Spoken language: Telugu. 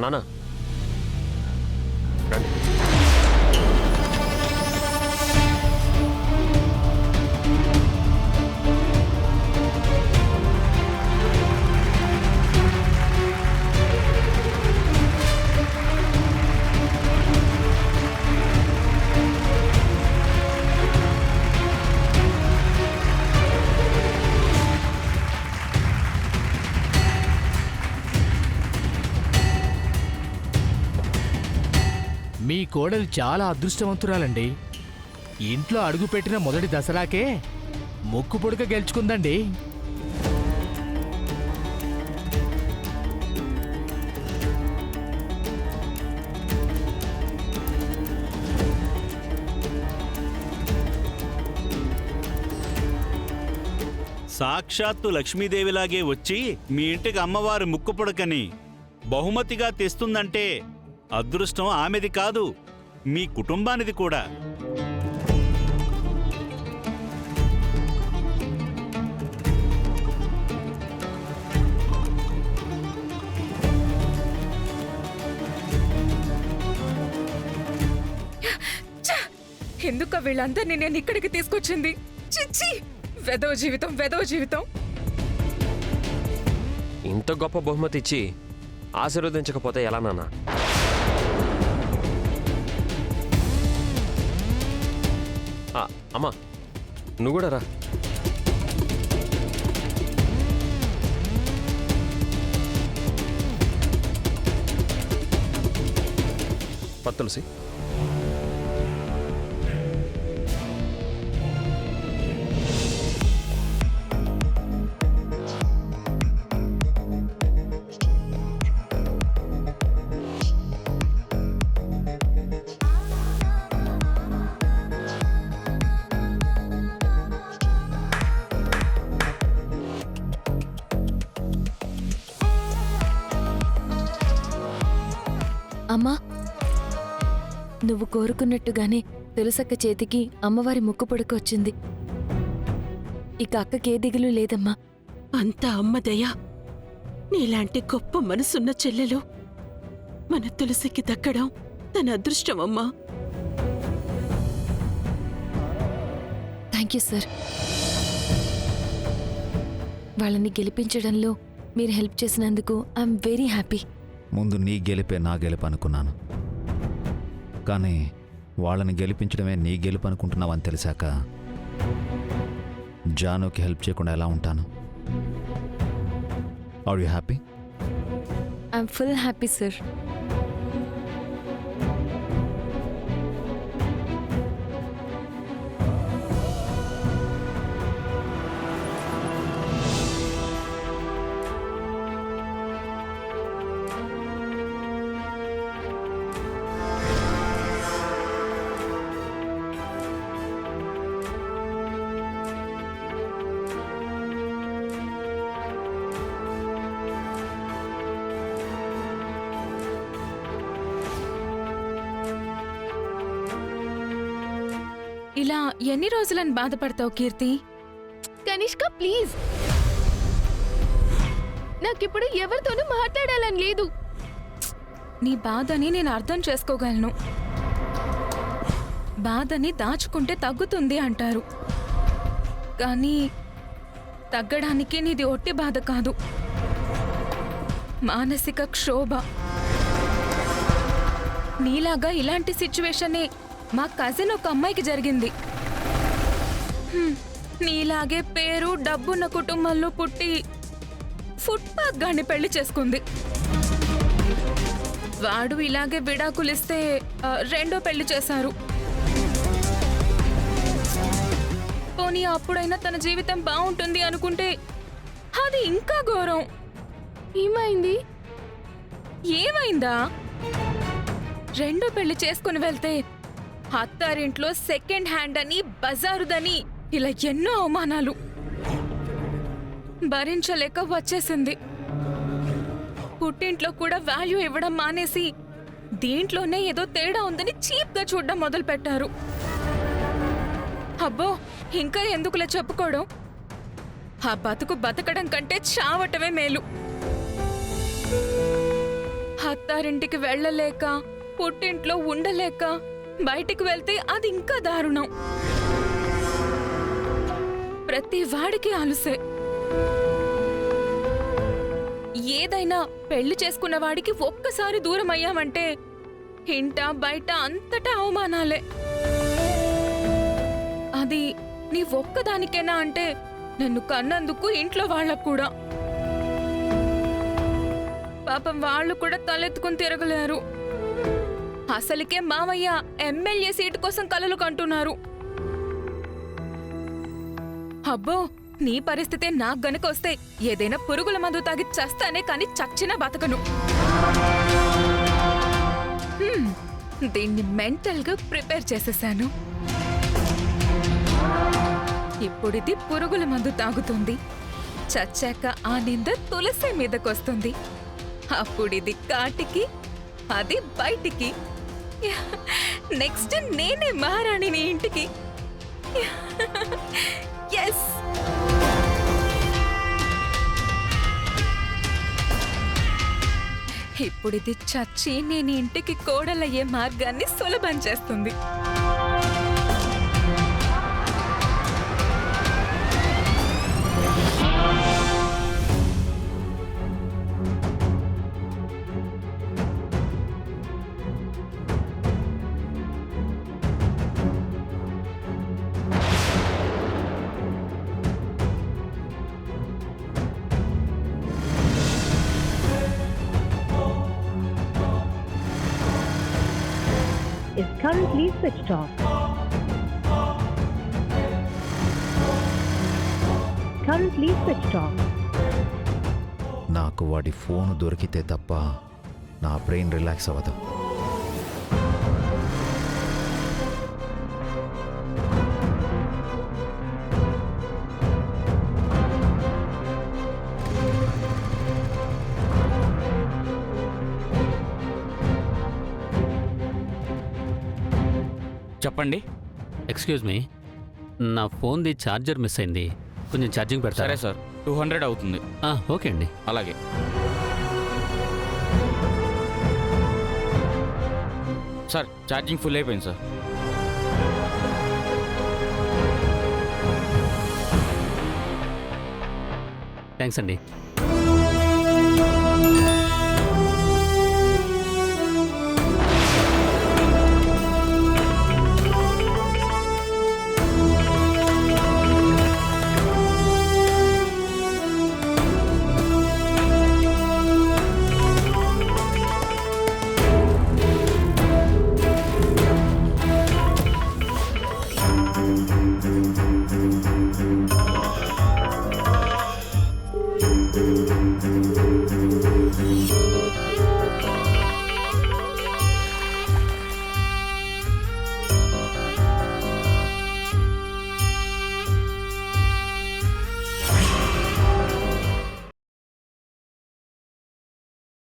నానా మీ కోడలు చాలా అదృష్టవంతురాలండి. ఇంట్లో అడుగుపెట్టిన మొదటి దసరాకే ముక్కు పొడక గెలుచుకుందండి. సాక్షాత్తు లక్ష్మీదేవిలాగే వచ్చి మీ ఇంటికి అమ్మవారి ముక్కు పుడకని బహుమతిగా తెస్తుందంటే అదృష్టం ఆమెది కాదు, మీ కుటుంబానిది కూడా. ఎందుక వీళ్ళందరినీ నేను ఇక్కడికి తీసుకొచ్చింది? చిచ్చి, వెదవ జీవితం, వెదవ జీవితం. ఇంత గొప్ప బహుమతి ఇచ్చి ఆశీర్వదించకపోతే ఎలా నాన్న? అమ్మా నువ్వు కూడా రా. తులసి, అమ్మా, నువ్వు కోరుకున్నట్టుగానే తులసక్క చేతికి అమ్మవారి ముక్కు పొడక వచ్చింది. ఇక అక్కకే దిగులు లేదమ్మా. అంతా అమ్మదయ్యా. నీలాంటి గొప్ప మనసున్న చెల్లెలు మన తులసికి దక్కడం తన అదృష్టమమ్మా. Thank you sir. వాళ్ళని గెలిపించడంలో మీరు హెల్ప్ చేసినందుకు ఐఎమ్ వెరీ హ్యాపీ. ముందు నీ గెలిపే నా గెలుపు అనుకున్నాను, కానీ వాళ్ళని గెలిపించడమే నీ గెలుపు అనుకుంటున్నావని తెలిసాక జానుకి హెల్ప్ చేయకుండా ఎలా ఉంటాను? Are you happy? I'm full happy sir. ఇలా ఎన్ని రోజులని బాధపడతావు కీర్తి? కనిష్క ప్లీజ్, నాకిప్పుడు ఎవరితోనూ మాట్లాడాలని లేదు. నీ బాధని నేను అర్థం చేసుకోగలను. బాధని దాచుకుంటే తగ్గుతుంది అంటారు, కానీ తగ్గడానికి నీది ఒట్టి బాధ కాదు, మానసిక క్షోభ. నీలాగా ఇలాంటి సిచ్యువేషనే మా కజిన్ ఒక అమ్మాయికి జరిగింది. నీలాగే పేరు డబ్బున్న కుటుంబంలో పుట్టి ఫుట్పాత్ గాన్ని పెళ్లి చేసుకుంది. వాడు ఇలాగే విడాకులిస్తే రెండో పెళ్లి చేశారు. పోనీ అప్పుడైనా తన జీవితం బాగుంటుంది అనుకుంటే అది ఇంకా ఘోరం. ఏమైంది? ఏమైందా? రెండో పెళ్లి చేసుకుని వెళ్తే అత్తారింట్లో సెకండ్ హ్యాండ్ అని, బజారుదని, ఇలా ఎన్నో అవమానాలు భరించలేక వచ్చేసింది. పుట్టింట్లో కూడా వాల్యూ ఇవ్వడం మానేసి దీంట్లోనే ఏదో తేడా ఉందని చీప్గా చూడడం మొదలు పెట్టారు. అబ్బో, ఇంకా ఎందుకులే చెప్పుకోవడం. ఆ బతుకు బతకడం కంటే చావటమే మేలు. అత్తారింటికి వెళ్ళలేక పుట్టింట్లో ఉండలేక బయటికి వెళ్తే అది ఇంకా దారుణం. ప్రతి వాడికి అలుసే. ఏదైనా పెళ్లి చేసుకున్న వాడికి ఒక్కసారి దూరం అయ్యామంటే ఇంట బయట అంతటా అవమానాలే. అది నీ ఒక్కదానికేనా అంటే నన్ను కన్నందుకు ఇంట్లో వాళ్ళకు కూడా. పాపం వాళ్ళు కూడా తలెత్తుకుని తిరగలేరు. అసలుకే మామయ్య ఎమ్మెల్యే సీటు కోసం కలలు కంటున్నారు. అబ్బో, నీ పరిస్థితే నాకు గనుక వస్తే ఏదైనా పురుగుల మందు తాగి చస్తానే కాని చచ్చినా బతకను. దీన్ని మెంటల్ గా ప్రిపేర్ చేసేసాను. ఇప్పుడిది పురుగుల మందు తాగుతుంది, చచ్చాక ఆ నింద తులసి మీదకొస్తుంది. అప్పుడిది కాటికి, అది బయటికి. నెక్స్ట్ నేనే మహారాణిని ఇంటికి. ఎస్. ఇప్పుడిది చచ్చి నేను ఇంటికి కోడలయ్యే మార్గాన్ని సులభం చేస్తుంది. is currently switched off. Currently switched off. నాకు వాడి ఫోన్ దొరికితే తప్ప నా బ్రెయిన్ రిలాక్స్ అవ్వదు. చెప్పండి. ఎక్స్క్యూజ్ మీ, నా ఫోన్ది ఛార్జర్ మిస్ అయింది, కొంచెం ఛార్జింగ్ పెడతారా? సరే సార్, 200 అవుతుంది. ఓకే అండి. అలాగే. సార్, ఛార్జింగ్ ఫుల్ అయిపోయింది సార్. థ్యాంక్స్ అండి.